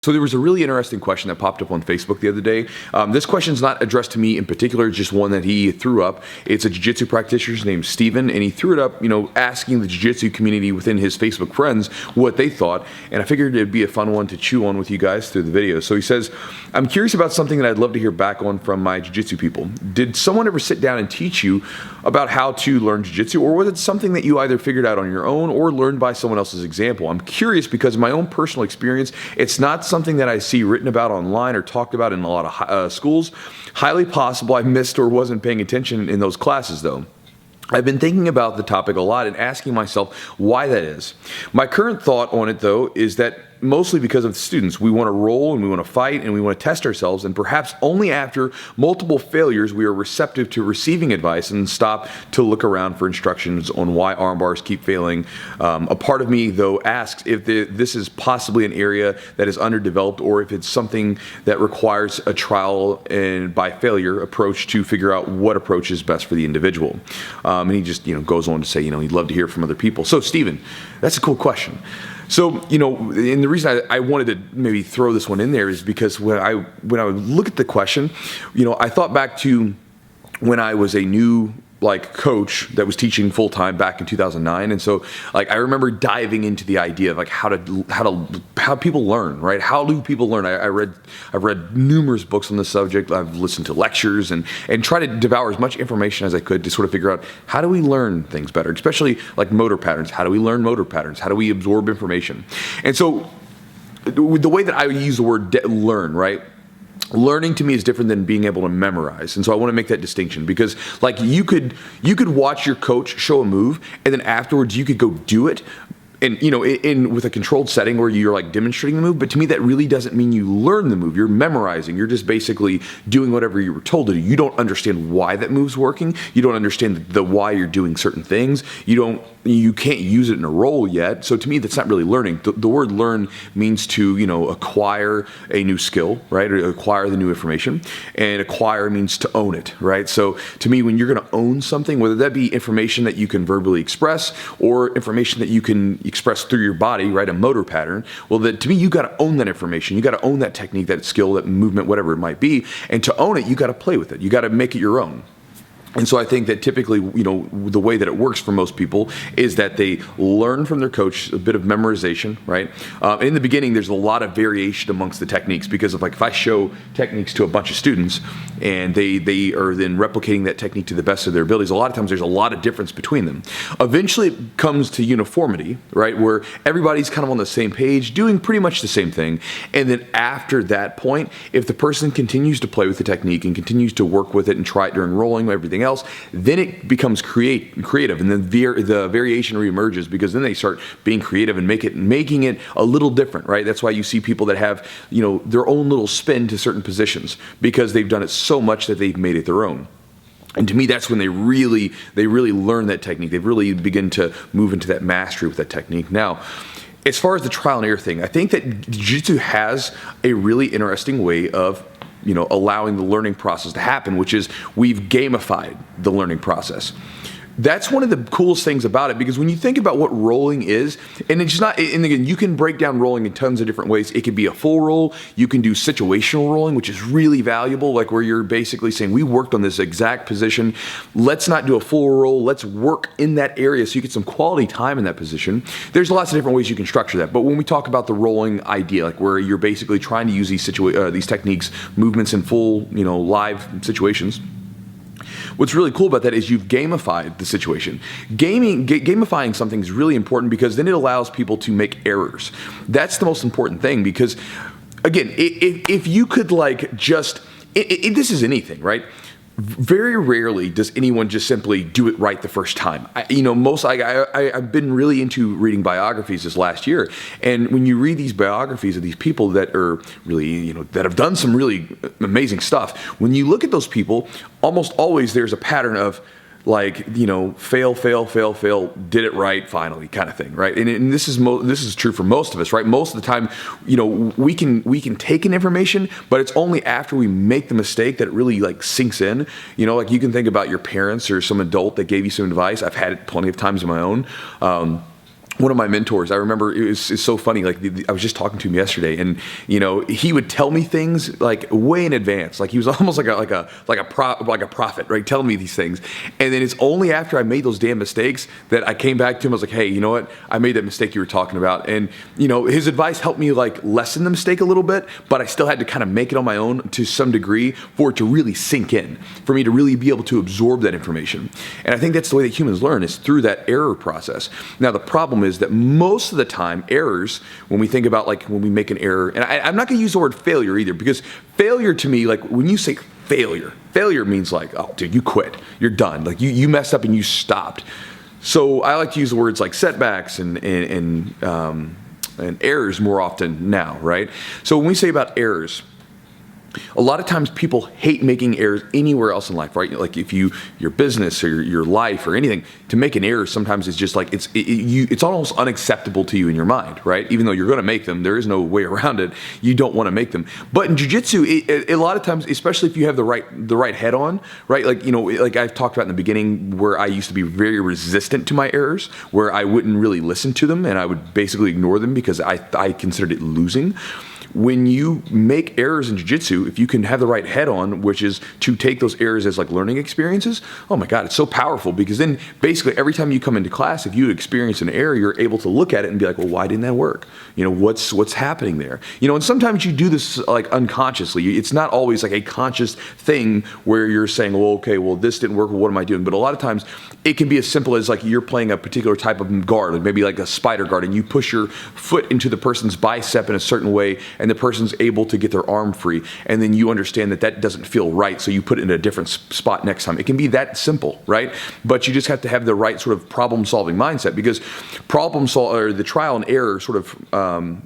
So there was a really interesting question that popped up on Facebook the other day. This question is not addressed to me in particular, it's just one that he threw up. It's a jiu-jitsu practitioner named Steven, and he threw it up, asking the jiu-jitsu community within his Facebook friends what they thought, and I figured it'd be a fun one to chew on with you guys through the video. So he says, I'm curious about something that I'd love to hear back on from my jiu-jitsu people. Did someone ever sit down and teach you about how to learn jiu-jitsu, or was it something that you either figured out on your own or learned by someone else's example? I'm curious because in my own personal experience, it's not something that I see written about online or talked about in a lot of schools. Highly possible I missed or wasn't paying attention in those classes though. I've been thinking about the topic a lot and asking myself why that is. My current thought on it though is that mostly because of the students. We want to roll and we want to fight and we want to test ourselves, and perhaps only after multiple failures we are receptive to receiving advice and stop to look around for instructions on why arm bars keep failing. A part of me though asks if this is possibly an area that is underdeveloped, or if it's something that requires a trial and by failure approach to figure out what approach is best for the individual. And he just goes on to say he'd love to hear from other people. So Steven, that's a cool question. So, and the reason I wanted to maybe throw this one in there is because when I would look at the question, I thought back to when I was a new coach that was teaching full time back in 2009, and so I remember diving into the idea of how people learn, right? How do people learn? I've read numerous books on the subject. I've listened to lectures and try to devour as much information as I could to sort of figure out how do we learn things better, especially motor patterns. How do we learn motor patterns? How do we absorb information? And so the way that I use the word learn, right? Learning to me is different than being able to memorize, and so I want to make that distinction because you could watch your coach show a move and then afterwards you could go do it, and in with a controlled setting where you're demonstrating the move, but to me that really doesn't mean you learn the move. You're memorizing. You're just basically doing whatever you were told to do. You don't understand why that move's working. You don't understand the why you're doing certain things. You can't use it in a role yet. So to me, that's not really learning. The word learn means to, acquire a new skill, right? Or acquire the new information. And acquire means to own it, right? So to me, when you're going to own something, whether that be information that you can verbally express or information that you can express through your body, right? A motor pattern. Well, to me, you got to own that information. You got to own that technique, that skill, that movement, whatever it might be. And to own it, you got to play with it. You got to make it your own. And so I think that typically, the way that it works for most people is that they learn from their coach, a bit of memorization, right? In the beginning, there's a lot of variation amongst the techniques because of if I show techniques to a bunch of students and they are then replicating that technique to the best of their abilities, a lot of times there's a lot of difference between them. Eventually it comes to uniformity, right? Where everybody's kind of on the same page, doing pretty much the same thing. And then after that point, if the person continues to play with the technique and continues to work with it and try it during rolling, everything else, then it becomes creative, and then the variation reemerges because then they start being creative and making it a little different, right? That's why you see people that have their own little spin to certain positions because they've done it so much that they've made it their own. And to me, that's when they really learn that technique. They really begin to move into that mastery with that technique. Now, as far as the trial and error thing, I think that Jiu-Jitsu has a really interesting way of allowing the learning process to happen, which is we've gamified the learning process. That's one of the coolest things about it because when you think about what rolling is, and it's not, and again, you can break down rolling in tons of different ways. It could be a full roll. You can do situational rolling, which is really valuable, where you're basically saying, we worked on this exact position. Let's not do a full roll. Let's work in that area so you get some quality time in that position. There's lots of different ways you can structure that. But when we talk about the rolling idea, where you're basically trying to use these techniques, movements in full, live situations, what's really cool about that is you've gamified the situation. Gamifying something is really important because then it allows people to make errors. That's the most important thing because, again, if you could this is anything, right? Very rarely does anyone just simply do it right the first time. I've been really into reading biographies this last year, and when you read these biographies of these people that are really, that have done some really amazing stuff, when you look at those people, almost always there's a pattern of fail, did it right finally kind of thing, right? And this is true for most of us, right? Most of the time, we can take in information, but it's only after we make the mistake that it really sinks in. You can think about your parents or some adult that gave you some advice. I've had it plenty of times of my own. one of my mentors, I remember it's so funny. Like I was just talking to him yesterday, and he would tell me things like way in advance. Like he was almost like a prophet, right? Telling me these things, and then it's only after I made those damn mistakes that I came back to him. I was like, hey, you know what? I made that mistake you were talking about, and his advice helped me like lessen the mistake a little bit, but I still had to kind of make it on my own to some degree for it to really sink in, for me to really be able to absorb that information. And I think that's the way that humans learn, is through that error process. Now the problem is that most of the time errors, when we think about like when we make an error, and I'm not going to use the word failure either, because failure to me, like when you say failure means like, oh dude, you quit, you're done, like you messed up and you stopped. So I like to use the words like setbacks and errors more often now, right? So when we say about errors, a lot of times people hate making errors anywhere else in life, right? Like if your business or your life or anything, to make an error sometimes it's just like it's almost unacceptable to you in your mind, right? Even though you're going to make them, there is no way around it. You don't want to make them. But in jiu-jitsu, a lot of times, especially if you have the right head on, right? Like like I've talked about in the beginning, where I used to be very resistant to my errors, where I wouldn't really listen to them and I would basically ignore them because I considered it losing. When you make errors in jiu-jitsu, if you can have the right head on, which is to take those errors as like learning experiences, oh my God, it's so powerful, because then basically every time you come into class, if you experience an error, you're able to look at it and be like, well, why didn't that work? What's happening there? And sometimes you do this like unconsciously. It's not always like a conscious thing where you're saying, well, okay, well, this didn't work, well, what am I doing? But a lot of times it can be as simple as like you're playing a particular type of guard, like maybe like a spider guard, and you push your foot into the person's bicep in a certain way, and the person's able to get their arm free, and then you understand that doesn't feel right, so you put it in a different spot next time. It can be that simple, right? But you just have to have the right sort of problem-solving mindset, because the trial and error sort of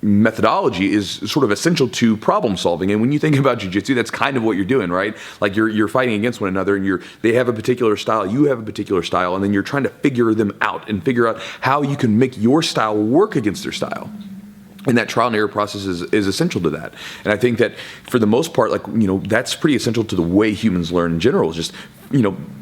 methodology is sort of essential to problem solving. And when you think about jiu-jitsu, that's kind of what you're doing, right? Like you're fighting against one another, and they have a particular style, you have a particular style, and then you're trying to figure them out and figure out how you can make your style work against their style. And that trial and error process is essential to that. And I think that for the most part, that's pretty essential to the way humans learn in general, is just,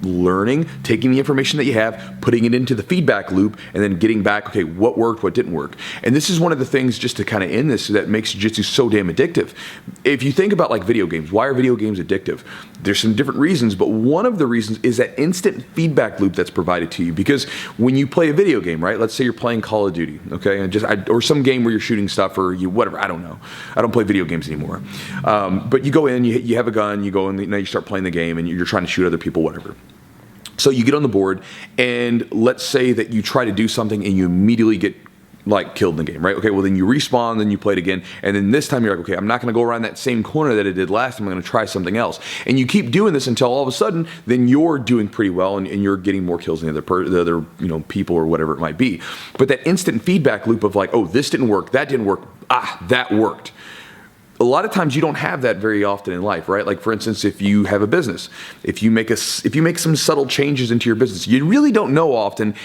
learning, taking the information that you have, putting it into the feedback loop, and then getting back, okay, what worked, what didn't work. And this is one of the things, just to kind of end this, that makes jiu-jitsu so damn addictive. If you think about like video games, why are video games addictive? There's some different reasons, but one of the reasons is that instant feedback loop that's provided to you. Because when you play a video game, right, let's say you're playing Call of Duty, okay, or some game where you're shooting stuff, or whatever, I don't know. I don't play video games anymore. But you go in, you have a gun, you go in, now you start playing the game, and you're trying to shoot other people, whatever. So you get on the board, and let's say that you try to do something and you immediately get like killed in the game, right? Okay, well then you respawn, then you play it again, and then this time you're like, okay, I'm not going to go around that same corner that I did last time, I'm going to try something else. And you keep doing this until all of a sudden, then you're doing pretty well, and you're getting more kills than the other people or whatever it might be. But that instant feedback loop of like, oh, this didn't work, that didn't work, that worked. A lot of times you don't have that very often in life, right? Like for instance, if you have a business, if you make some subtle changes into your business, you really don't know often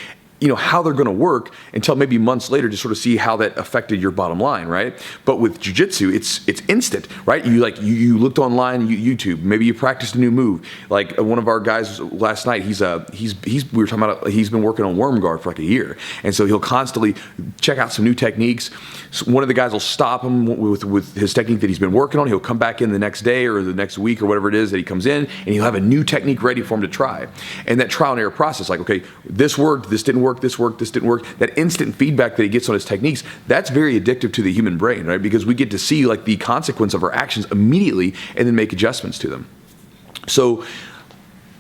how they're going to work until maybe months later to sort of see how that affected your bottom line, right? But with jiu-jitsu, it's instant, right? You looked online, YouTube, maybe you practiced a new move. Like one of our guys last night, we were talking about, he's been working on worm guard for like a year, and so he'll constantly check out some new techniques. So one of the guys will stop him with his technique that he's been working on. He'll come back in the next day or the next week or whatever it is that he comes in, and he'll have a new technique ready for him to try. And that trial and error process, like, okay, this worked, this didn't work, this worked, this didn't work. That instant feedback that he gets on his techniques, that's very addictive to the human brain, right? Because we get to see like the consequence of our actions immediately and then make adjustments to them. So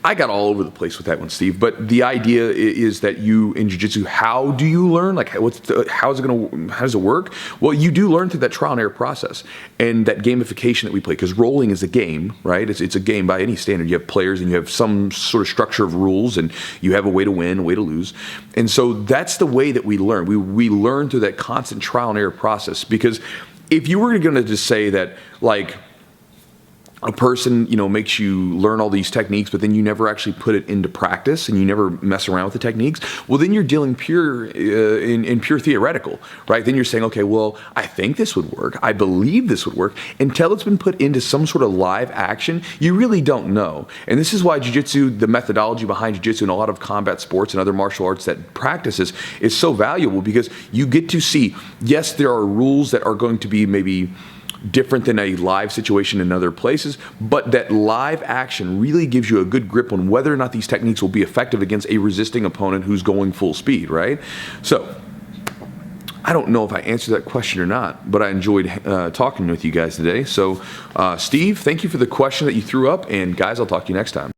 I got all over the place with that one, Steve. But the idea is that you in jiu-jitsu, how do you learn? Like, how does it work? Well, you do learn through that trial and error process and that gamification that we play. Because rolling is a game, right? It's a game by any standard. You have players and you have some sort of structure of rules, and you have a way to win, a way to lose. And so that's the way that we learn. We learn through that constant trial and error process. Because if you were going to just say that, like, a person, makes you learn all these techniques, but then you never actually put it into practice and you never mess around with the techniques, well, then you're dealing pure in pure theoretical, right? Then you're saying, okay, well, I think this would work. I believe this would work. Until it's been put into some sort of live action, you really don't know. And this is why jiu-jitsu, the methodology behind jiu-jitsu and a lot of combat sports and other martial arts that practices is so valuable, because you get to see, yes, there are rules that are going to be maybe different than a live situation in other places, but that live action really gives you a good grip on whether or not these techniques will be effective against a resisting opponent who's going full speed, right? So I don't know if I answered that question or not, but I enjoyed talking with you guys today. So Steve, thank you for the question that you threw up, and guys, I'll talk to you next time.